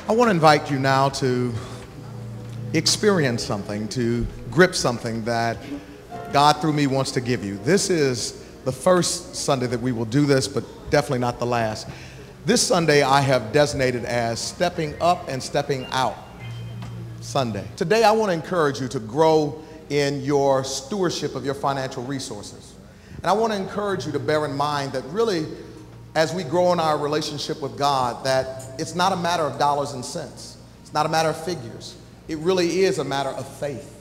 I want to invite you now to experience something, to grip something that God through me wants to give you. This is the first Sunday that we will do this, but definitely not the last. This Sunday I have designated as Stepping Up and Stepping Out Sunday. Today I want to encourage you to grow in your stewardship of your financial resources. And I want to encourage you to bear in mind that really, as we grow in our relationship with God, that it's not a matter of dollars and cents. It's not a matter of figures. It really is a matter of faith.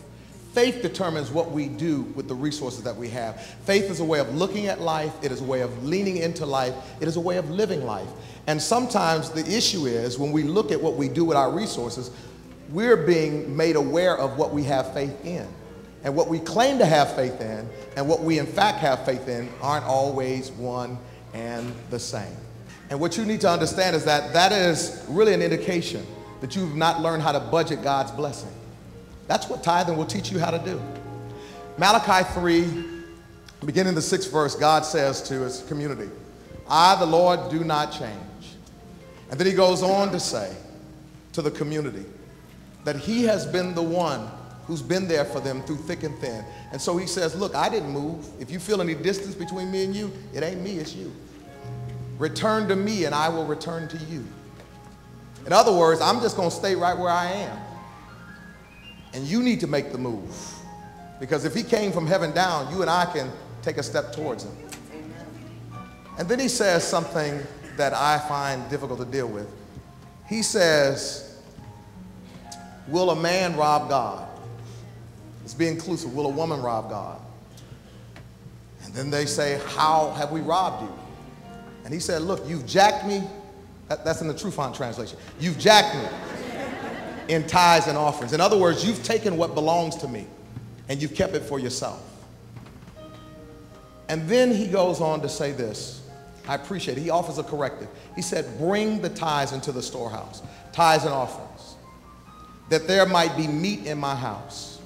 Faith determines what we do with the resources that we have. Faith is a way of looking at life. It is a way of leaning into life. It is a way of living life. And sometimes the issue is when we look at what we do with our resources, we're being made aware of what we have faith in. And what we claim to have faith in and what we in fact have faith in aren't always one and the same. And what you need to understand is that that is really an indication that you've not learned how to budget God's blessing. That's what tithing will teach you how to do. Malachi 3, beginning the 6th verse, God says to his community, I, the Lord, do not change. And then he goes on to say to the community that he has been the one who's been there for them through thick and thin. And so he says, look, I didn't move. If you feel any distance between me and you, it ain't me, it's you. Return to me and I will return to you. In other words, I'm just going to stay right where I am. And you need to make the move. Because if he came from heaven down, you and I can take a step towards him. And then he says something that I find difficult to deal with. He says, will a man rob God? Let's be inclusive. Will a woman rob God? And then they say, how have we robbed you? And he said, look, you've jacked me. That's in the Trufant translation. You've jacked me in tithes and offerings. In other words, you've taken what belongs to me and you've kept it for yourself. And then he goes on to say this. I appreciate it. He offers a corrective. He said, bring the tithes into the storehouse, tithes and offerings, that there might be meat in my house.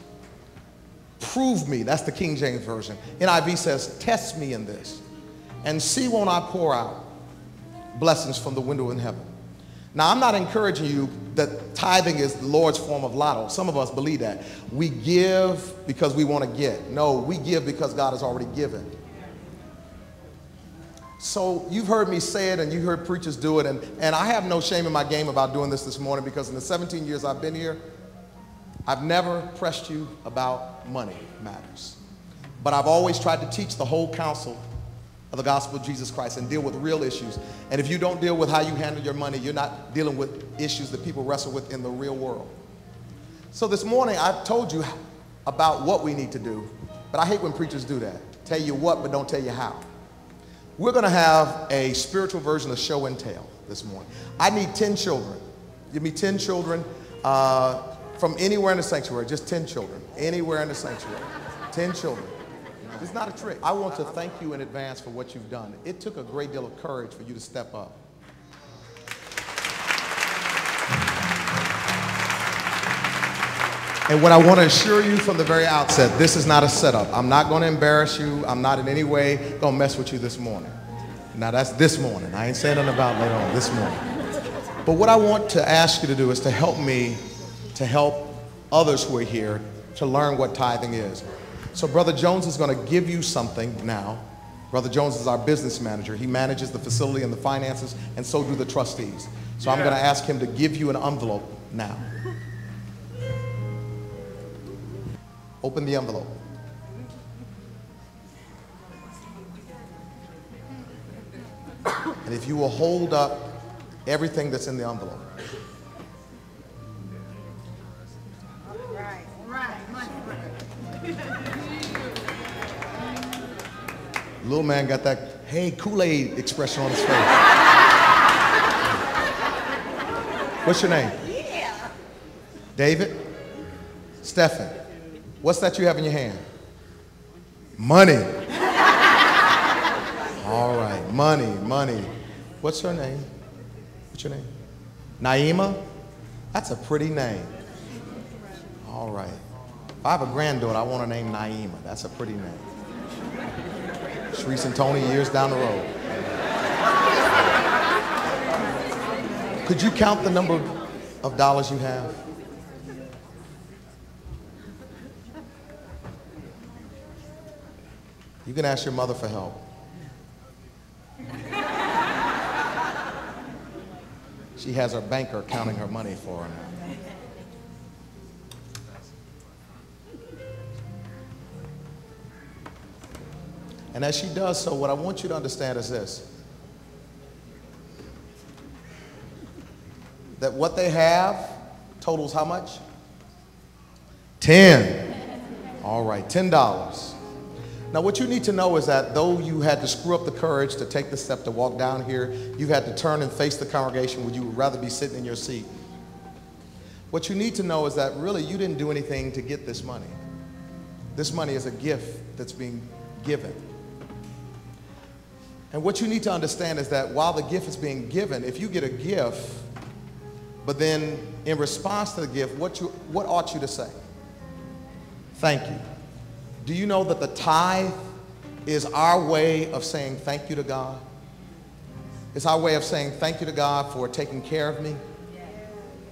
Prove me. That's the King James Version. NIV says, test me in this and see won't I pour out blessings from the window in heaven. Now, I'm not encouraging you that tithing is the Lord's form of lotto. Some of us believe that. We give because we want to get. No, we give because God has already given. So you've heard me say it and you heard preachers do it. And I have no shame in my game about doing this morning because in the 17 years I've been here, I've never pressed you about money matters. But I've always tried to teach the whole counsel of the gospel of Jesus Christ and deal with real issues. And if you don't deal with how you handle your money, you're not dealing with issues that people wrestle with in the real world. So this morning, I've told you about what we need to do, but I hate when preachers do that. Tell you what, but don't tell you how. We're going to have a spiritual version of show and tell this morning. I need 10 children. Give me 10 children from anywhere in the sanctuary, just 10 children, anywhere in the sanctuary, 10 children. It's not a trick. I want to thank you in advance for what you've done. It took a great deal of courage for you to step up. And what I want to assure you from the very outset, this is not a setup. I'm not going to embarrass you. I'm not in any way going to mess with you this morning. Now, that's this morning. I ain't saying nothing about later on, this morning. But what I want to ask you to do is to help me to help others who are here to learn what tithing is. So Brother Jones is going to give you something now. Brother Jones is our business manager. He manages the facility and the finances, and so do the trustees. So I'm going to ask him to give you an envelope now. Open the envelope. And if you will hold up everything that's in the envelope. Little man got that, hey, Kool-Aid expression on his face. What's your name? Yeah. David? Stephen. What's that you have in your hand? Money. All right, money. What's her name? What's your name? Naima? That's a pretty name. All right. If I have a granddaughter, I want her name Naima. That's a pretty name. Sharice and Tony years down the road. Could you count the number of dollars you have? You can ask your mother for help. She has her banker counting her money for her now. And as she does so, what I want you to understand is this: that what they have totals how much? 10. All right, $10. Now what you need to know is that though you had to screw up the courage to take the step to walk down here, you had to turn and face the congregation when you would rather be sitting in your seat. What you need to know is that really you didn't do anything to get this money. This money is a gift that's being given. And what you need to understand is that while the gift is being given, if you get a gift, but then in response to the gift, what ought you to say? Thank you. Do you know that the tithe is our way of saying thank you to God? It's our way of saying thank you to God for taking care of me.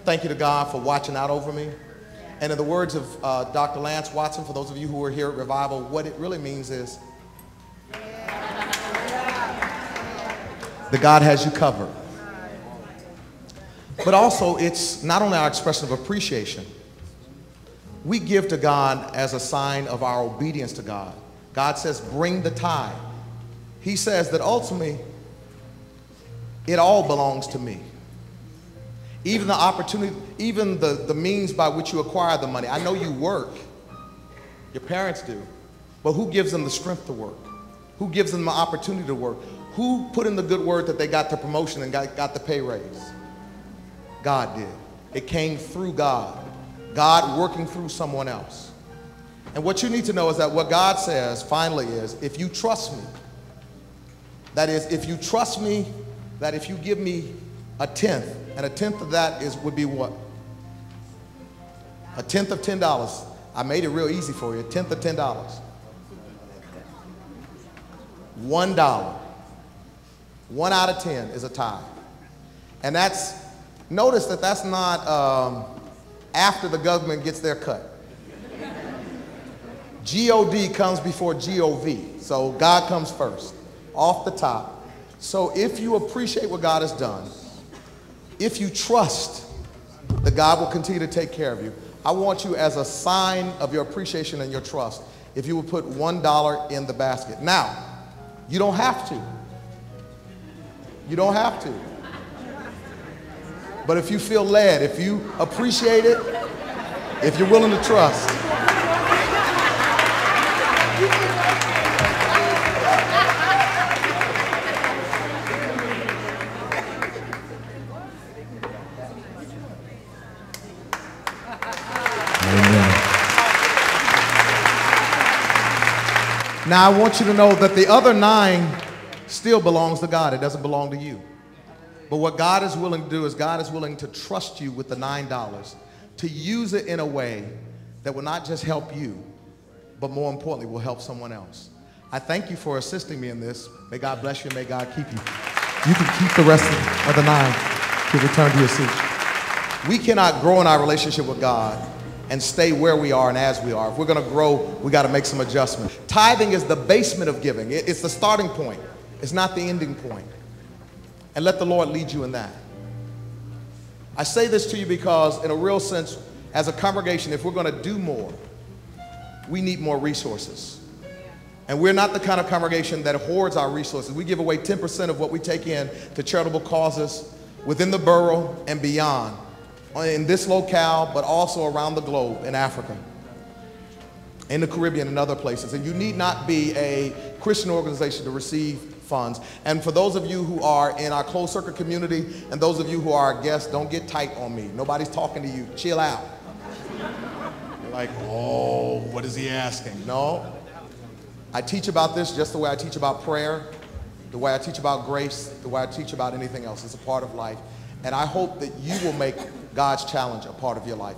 Thank you to God for watching out over me. And in the words of Dr. Lance Watson, for those of you who are here at Revival, what it really means is that God has you covered. But also, it's not only our expression of appreciation. We give to God as a sign of our obedience to God. God says, bring the tithe. He says that ultimately, it all belongs to me. Even the opportunity, even the means by which you acquire the money. I know you work. Your parents do. But who gives them the strength to work? Who gives them the opportunity to work? Who put in the good word that they got the promotion and got the pay raise? God did. It came through God. God working through someone else. And what you need to know is that what God says finally is, if you trust me, that is, if you trust me, that if you give me a tenth, and a tenth of that would be what? A tenth of $10. I made it real easy for you. A tenth of $10. $1. 1 out of 10 is a tithe. And notice that that's not after the government gets their cut. G-O-D comes before G-O-V. So God comes first, off the top. So if you appreciate what God has done, if you trust that God will continue to take care of you, I want you, as a sign of your appreciation and your trust, if you would put $1 in the basket. Now, you don't have to. You don't have to. But if you feel led, if you appreciate it, if you're willing to trust. Amen. Now I want you to know that the other 9 still belongs to God. It doesn't belong to you. But what God is willing to do is God is willing to trust you with the $9, to use it in a way that will not just help you, but more importantly, will help someone else. I thank you for assisting me in this. May God bless you and may God keep you. You can keep the rest of the 9 to return to your seat. We cannot grow in our relationship with God and stay where we are and as we are. If we're going to grow, we got to make some adjustments. Tithing is the basement of giving. It's the starting point. It's not the ending point. And let the Lord lead you in that. I say this to you because, in a real sense, as a congregation, if we're going to do more, we need more resources. And we're not the kind of congregation that hoards our resources. We give away 10% of what we take in to charitable causes within the borough and beyond, in this locale, but also around the globe, in Africa, in the Caribbean, and other places. And you need not be a Christian organization to receive funds. And for those of you who are in our closed circuit community and those of you who are our guests, don't get tight on me. Nobody's talking to you. Chill out. You're like, oh, what is he asking? No. I teach about this just the way I teach about prayer, the way I teach about grace, the way I teach about anything else. It's a part of life. And I hope that you will make God's challenge a part of your life.